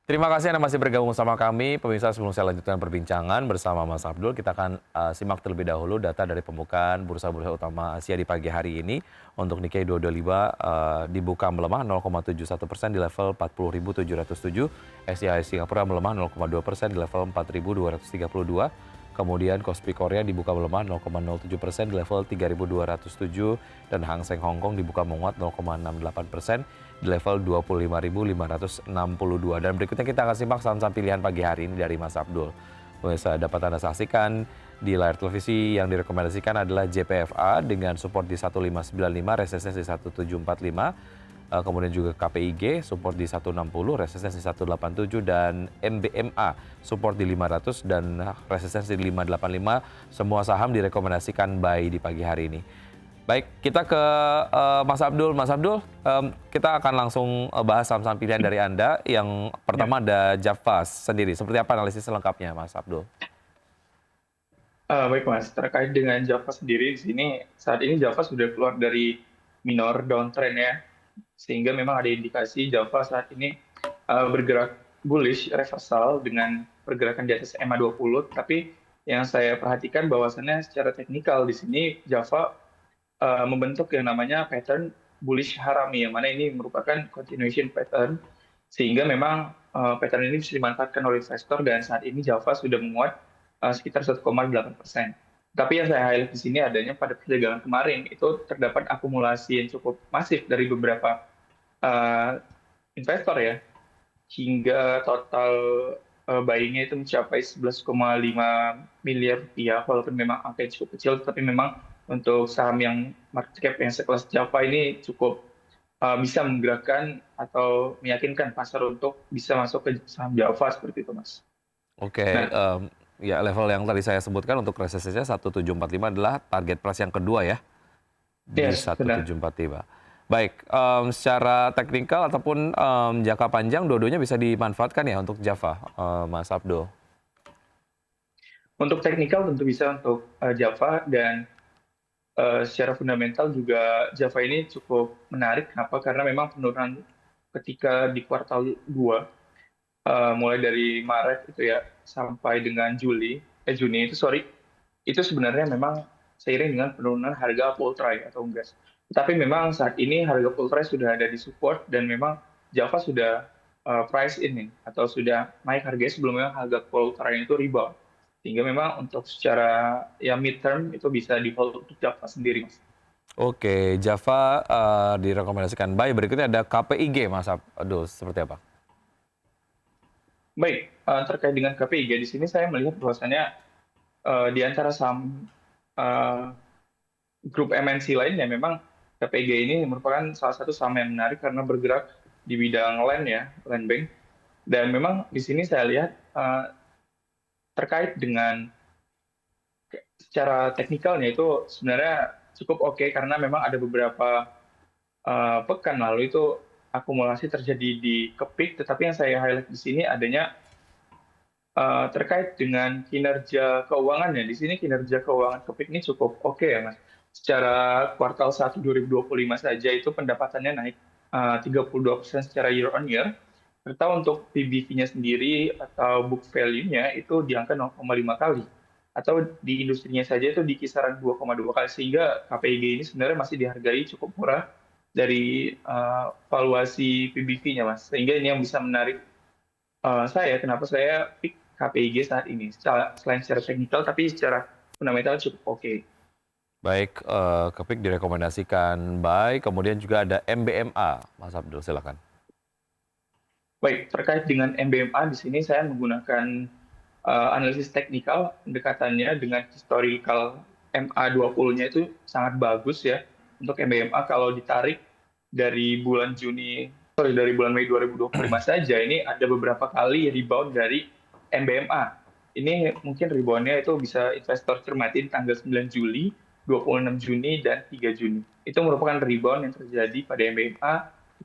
Terima kasih Anda masih bergabung sama kami. Pemirsa, sebelum saya lanjutkan perbincangan bersama Mas Abdul, kita akan simak terlebih dahulu data dari pembukaan bursa-bursa utama Asia di pagi hari ini. Untuk Nikkei 225 dibuka melemah 0,71% di level 40.707. SCHI Singapura melemah 0,2% di level 4.232. Kemudian Kospi Korea dibuka melemah 0,07% di level 3.207 dan Hang Seng Hong Kong dibuka menguat 0,68% di level 25.562. Dan berikutnya kita akan simak saham-saham pilihan pagi hari ini dari Mas Abdul. Pemirsa, dapat Anda saksikan di layar televisi yang direkomendasikan adalah JPFA dengan support di 1595, resistance di 1745. Kemudian juga KPIG support di 160, resistance di 187, dan MBMA support di 500 dan resistance di 585. Semua saham direkomendasikan buy di pagi hari ini. Baik, kita ke Mas Abdul. Mas Abdul, kita akan langsung bahas saham-saham pilihan dari Anda. Yang Ya, pertama ada Javas sendiri. Seperti apa analisis selengkapnya, Mas Abdul? baik Mas. Terkait dengan Java sendiri di sini, saat ini Java sudah keluar dari minor downtrend ya, sehingga memang ada indikasi Java saat ini bergerak bullish reversal dengan pergerakan di atas EMA 20. Tapi yang saya perhatikan bahwasannya secara teknikal di sini Java membentuk yang namanya pattern bullish harami, yang mana ini merupakan continuation pattern, sehingga memang pattern ini bisa dimanfaatkan oleh investor dan saat ini Java sudah menguat sekitar 1,8%. Tapi yang saya highlight di sini adanya pada perdagangan kemarin itu terdapat akumulasi yang cukup masif dari beberapa uh, investor ya, hingga total buying-nya itu mencapai 11,5 miliar rupiah, walaupun memang angka yang cukup kecil, tapi memang untuk saham yang market cap yang sekelas Java ini cukup bisa menggerakkan atau meyakinkan pasar untuk bisa masuk ke saham Java seperti itu, Mas. Oke, Nah, ya level yang tadi saya sebutkan untuk resistance-nya 1745 adalah target price yang kedua ya, di yes, benar. 1745. Baik, secara teknikal ataupun jangka panjang dua-duanya bisa dimanfaatkan ya untuk Java, Mas Abdul? Untuk teknikal tentu bisa untuk Java, dan secara fundamental juga Java ini cukup menarik. Kenapa? Karena memang penurunan ketika di kuartal 2, mulai dari Maret itu ya sampai dengan Juni itu, sorry, itu sebenarnya memang seiring dengan penurunan harga poultry atau unggas. Tapi memang saat ini harga poultry sudah ada di support dan memang Java sudah price in nih, atau sudah naik harganya sebelum memang harga poultry itu rebound. Sehingga memang untuk secara ya midterm itu bisa di hold untuk Java sendiri, Mas. Oke, Java direkomendasikan buy. Berikutnya ada KPIG, Mas Abdul, seperti apa? Baik, terkait dengan KPI, di sini saya melihat bahwasannya di antara saham eh, grup MNC lainnya memang KPG ini merupakan salah satu saham yang menarik karena bergerak di bidang land ya, land bank. Dan memang di sini saya lihat terkait dengan secara teknikalnya itu sebenarnya cukup oke, karena memang ada beberapa pekan lalu itu akumulasi terjadi di Kepik. Tetapi yang saya highlight di sini adanya terkait dengan kinerja keuangannya. Di sini kinerja keuangan Kepik ini cukup oke ya, Mas. Secara kuartal 1 2025 saja itu pendapatannya naik 32% secara year on year. Serta untuk PBV-nya sendiri atau book value-nya itu di angka 0,5 kali. Atau di industrinya saja itu di kisaran 2,2 kali. Sehingga KPIG ini sebenarnya masih dihargai cukup murah dari valuasi PBV-nya, Mas. Sehingga ini yang bisa menarik kenapa saya pick KPIG saat ini. Selain secara teknikal, tapi secara fundamental cukup oke. Baik, Kepik direkomendasikan buy. Kemudian juga ada MBMA, Mas Abdul, silakan. Baik, terkait dengan MBMA di sini saya menggunakan analisis teknikal, pendekatannya dengan historical MA 20-nya itu sangat bagus ya. Untuk MBMA kalau ditarik dari bulan dari bulan Mei 2025 saja, ini ada beberapa kali rebound dari MBMA. Ini mungkin reboundnya itu bisa investor cermatin tanggal 9 Juli, 26 Juni, dan 3 Juni. Itu merupakan rebound yang terjadi pada MBMA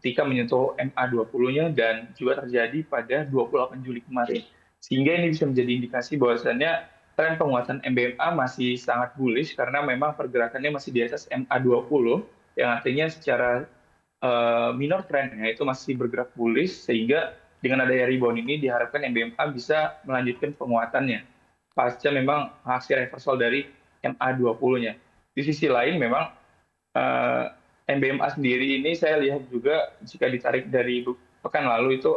ketika menyentuh MA 20-nya dan juga terjadi pada 28 Juli kemarin. Sehingga ini bisa menjadi indikasi bahwasannya tren penguatan MBMA masih sangat bullish karena memang pergerakannya masih di atas MA 20, yang artinya secara minor trendnya itu masih bergerak bullish, sehingga dengan adanya rebound ini diharapkan MBMA bisa melanjutkan penguatannya pasca memang hasil reversal dari MA20-nya. Di sisi lain memang eh, MBMA sendiri ini saya lihat juga jika ditarik dari pekan lalu itu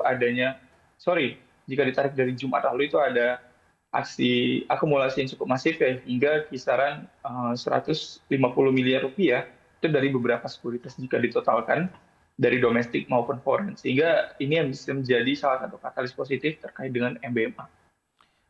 jika ditarik dari Jumat lalu itu ada aksi akumulasi yang cukup masif ya hingga kisaran 150 miliar rupiah itu dari beberapa sekuritas jika ditotalkan dari domestik maupun foreign sehingga ini yang bisa menjadi salah satu katalis positif terkait dengan MBMA.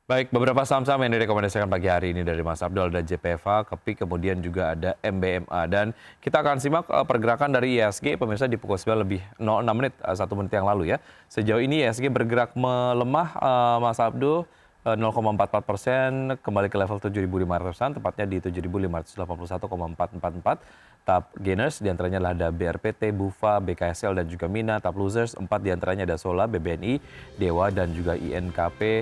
Baik, beberapa saham-saham yang direkomendasikan pagi hari ini dari Mas Abdul ada JPFA, KEPI, kemudian juga ada MBMA. Dan kita akan simak pergerakan dari IHSG, pemirsa di pukul 9 lebih 06 menit, 1 menit yang lalu ya. Sejauh ini IHSG bergerak melemah, Mas Abdul, 0,44%, kembali ke level 7.500-an, tepatnya di 7.581,444. Top gainers diantaranya adalah ada BRPT, Bufa, BKSL, dan juga Mina. Top losers 4 diantaranya ada Sola, BBNI, Dewa, dan juga INKP.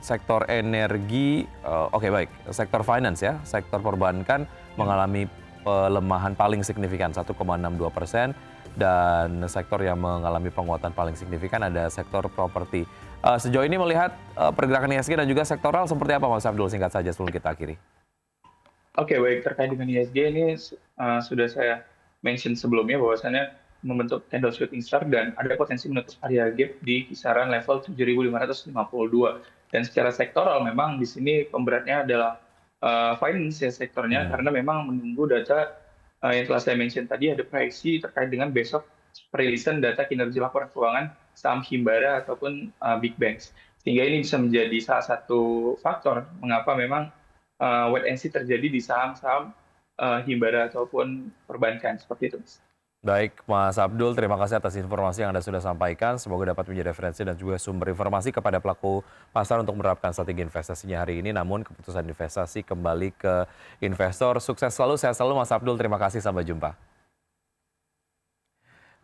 Sektor energi, oke baik, sektor finance ya, sektor perbankan mengalami pelemahan paling signifikan 1,62%, dan sektor yang mengalami penguatan paling signifikan ada sektor properti. Sejauh ini melihat pergerakan IHSG dan juga sektoral seperti apa Mas Abdul, singkat saja sebelum kita akhiri. Oke, baik, terkait dengan IHSG ini sudah saya mention sebelumnya bahwasannya membentuk candle shooting star dan ada potensi menutup area gap di kisaran level 7.552. Dan secara sektoral memang di sini pemberatnya adalah finance ya sektornya karena memang menunggu data yang telah saya mention tadi ada proyeksi terkait dengan besok perilisan data kinerja laporan keuangan saham Himbara ataupun big banks. Sehingga ini bisa menjadi salah satu faktor mengapa memang wait and see terjadi di saham-saham Himbara ataupun perbankan seperti itu. Baik, Mas Abdul, terima kasih atas informasi yang Anda sudah sampaikan. Semoga dapat menjadi referensi dan juga sumber informasi kepada pelaku pasar untuk menerapkan strategi investasinya hari ini. Namun keputusan investasi kembali ke investor. Sukses selalu, sehat selalu Mas Abdul. Terima kasih, sampai jumpa.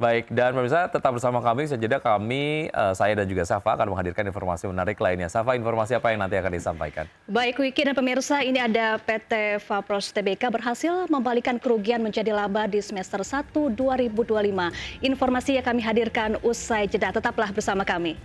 Baik, dan pemirsa tetap bersama kami. Sejeda saya dan juga Safa akan menghadirkan informasi menarik lainnya. Safa, informasi apa yang nanti akan disampaikan? Baik Wiki dan pemirsa, ini ada PT Fapros Tbk berhasil membalikan kerugian menjadi laba di semester 1 2025. Informasi yang kami hadirkan usai jeda, tetaplah bersama kami.